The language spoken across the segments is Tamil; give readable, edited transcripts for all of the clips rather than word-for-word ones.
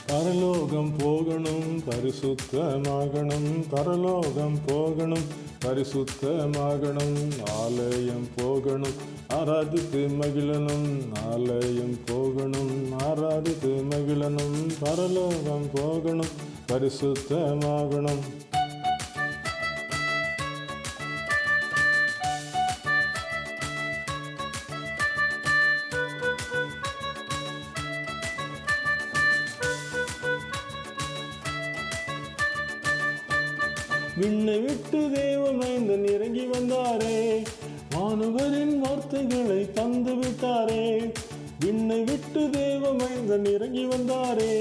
பரலோகம் போகணும் பரிசுத்தமாகணும், பரலோகம் போகணும் பரிசுத்தமாகணும், ஆலயம் போகணும் ஆராதித்து மகிழனும், ஆலயம் போகணும் ஆராதித்து மகிழனும், பரலோகம் போகணும் பரிசுத்தமாகணும். விண்ணை விட்டு தேவமைந்தன் இறங்கி வந்தாரே, வானவரின் வார்த்தைகளை தந்து விட்டாரே. விண்ணை விட்டு தேவமைந்தன் இறங்கி வந்தாரே,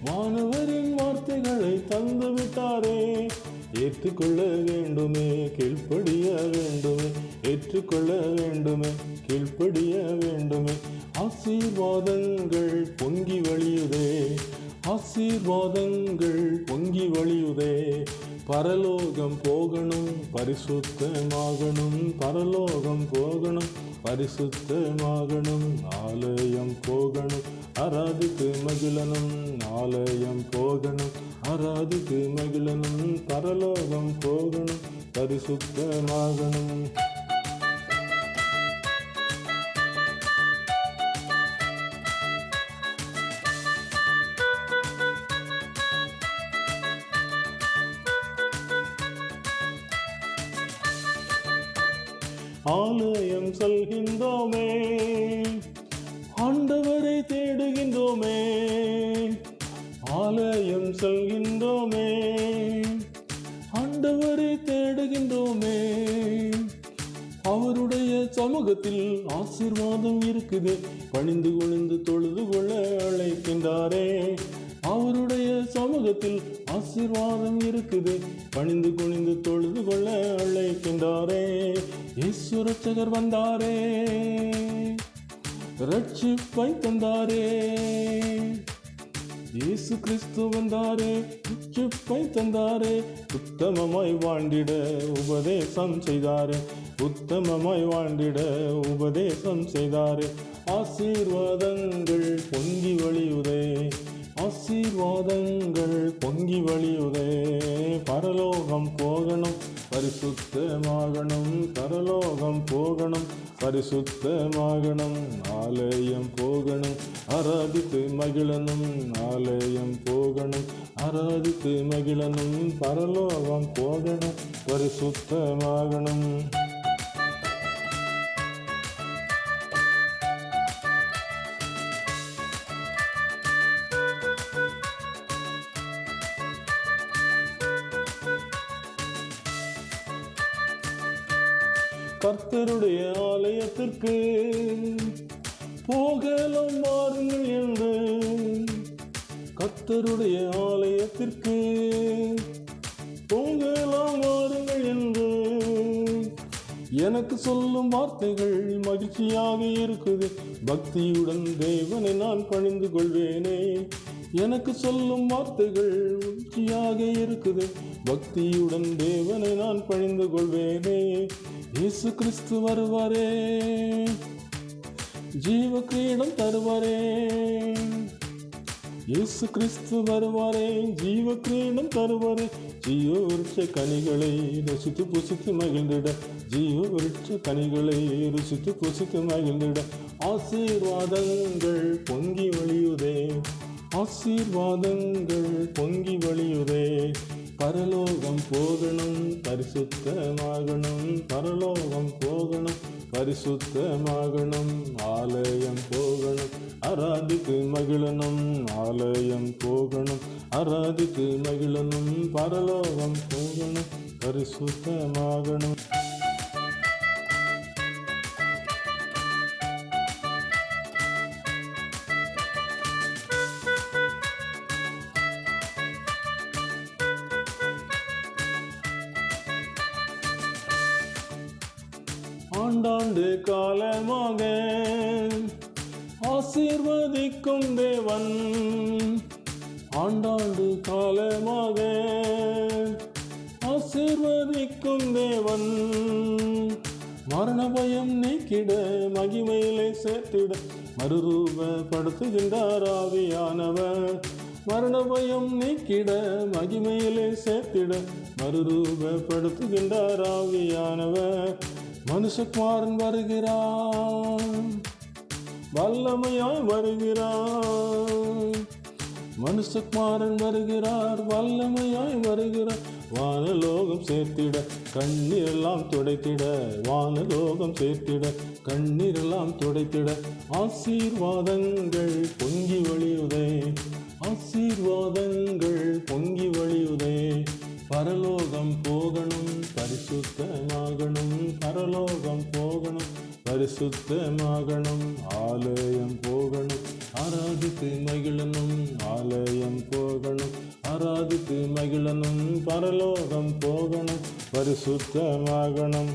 வானவரின் வார்த்தைகளை தந்து விட்டாரே. ஏற்றுக்கொள்ள வேண்டுமே கீழ்ப்படிய வேண்டுமே, ஏற்றுக்கொள்ள வேண்டுமே கீழ்ப்படிய வேண்டுமே. ஆசீர்வாதங்கள் பொங்கி வழியுதே, ஆசீர்வாதங்கள் பொங்கி வழியுதே. பரலோகம் போகணும் பரிசுத்தமாகணும், பரலோகம் போகணும் பரிசுத்தமாகணும், ஆலயம் போகணும் ஆராதித்து மகிழனும், ஆலயம் போகணும் ஆராதித்து மகிழனும், பரலோகம் போகணும் பரிசுத்தமாகணும். ஆலயம் செல்கின்றோமே, ஆண்டவரை தேடுகின்றோமே, ஆலயம் செல்கின்றோமே, ஆண்டவரை தேடுகின்றோமே. அவருடைய சமூகத்தில் ஆசீர்வாதம் இருக்குது, பணிந்து குனிந்து தொழுது கொள்ள அழைக்கின்றாரே. அவருடைய சமூகத்தில் ஆசீர்வாதம் இருக்குது, பணிந்து குனிந்து தொழுது கொள்ள அழைக்கின்றாரே. இயேசு ரட்சகர் வந்தாரே, ரட்சிப்பை தந்தாரே. இயேசு கிறிஸ்து வந்தாரே, ரட்சிப்பை தந்தாரே. உத்தமமாய் வாழ்ந்திட உபதேசம் செய்தாரே, உத்தமமாய் வாழ்ந்திட உபதேசம் செய்தாரே. ஆசீர்வாதங்கள் பொங்கி வழியுதே, ஆசீர்வாதங்கள் பொங்கி வழியுதே. பரலோகம் போகணும் பரிசுத்தமாகணும், பரலோகம் போகணும் பரிசுத்தமாகணும், ஆலயம் போகணும் ஆராதித்து மகிழனும், ஆலயம் போகணும் ஆராதித்து மகிழனும், பரலோகம் போகணும் பரிசுத்தமாகணும். கர்த்தருடைய ஆலயத்திற்கு போகலாம் வாருங்கள் என்று, கர்த்தருடைய ஆலயத்திற்கு போகலாம் வாருங்கள் என்று எனக்கு சொல்லும் வார்த்தைகள் மகிழ்ச்சியாக இருக்குது. பக்தியுடன் தேவனை நான் பணிந்து கொள்வேனே, எனக்கு சொல்லும் வார்த்தைகள் மகிழ்ச்சியாக இருக்குது. பக்தியுடன் தேவனை நான் பணிந்து கொள்வேனே. இயேசு கிறிஸ்து வருவாரே, ஜீவ கிரீடம் தருவாரே. இயேசு கிறிஸ்து வருவாரே, ஜீவ கிரீடம் தருவாரே. ஜீவ விருட்ச கனிகளை ருசித்து புசித்து மகிழ்ந்திட, ஜீவ விருட்ச கனிகளை ருசித்து புசித்து மகிழ்ந்திட. ஆசீர்வாதங்கள் பொங்கி வழியுதே, ஆசீர்வாதங்கள் பொங்கி வழியுதே. பரலோகம் போகணும் பரிசுத்தமாகணும், பரலோகம் போகணும் பரிசுத்தமாகணும், ஆலயம் போகணும் ஆராதித்து மகிழனும், ஆலயம் போகணும் ஆராதித்து மகிழனும், பரலோகம் போகணும் பரிசுத்தமாகணும். ஆண்டாண்டு காலமாக ஆசீர்வதிக்கும் தேவன், ஆண்டாண்டு காலமாக ஆசீர்வதிக்கும் தேவன். மரண பயம் நீக்கிட மகிமையிலே சேர்த்திட மறுரூபப்படுத்துகின்றார் ஆவியானவர், மரண பயம் நீக்கிட மகிமையிலே சேர்த்திட மறுரூபப்படுத்துகின்றார் ஆவியானவர். மனுஷகுமாரன் வருகிறார், வல்லமையாய் வருகிறார். மனுஷகுமாரன் வருகிறார், வல்லமையாய் வருகிறார். வானலோகம் சேர்த்திட கண்ணீரெல்லாம் துடைத்திட, வானலோகம் சேர்த்திட கண்ணீரெல்லாம் துடைத்திட. ஆசீர்வாதங்கள் பொங்கி வழியுதே, ஆசீர்வாதங்கள் பொங்கி வழியுதே. பரலோகம் போகணும் பரிசுத்தமாகணும், பரலோகம் போகணும் பரிசுத்தமாகணும். ஆலயம் போகணும் ஆராதித்து மகிழனும், ஆலயம் போகணும் ஆராதித்து மகிழனும். பரலோகம் போகணும் பரிசுத்தமாகணும்.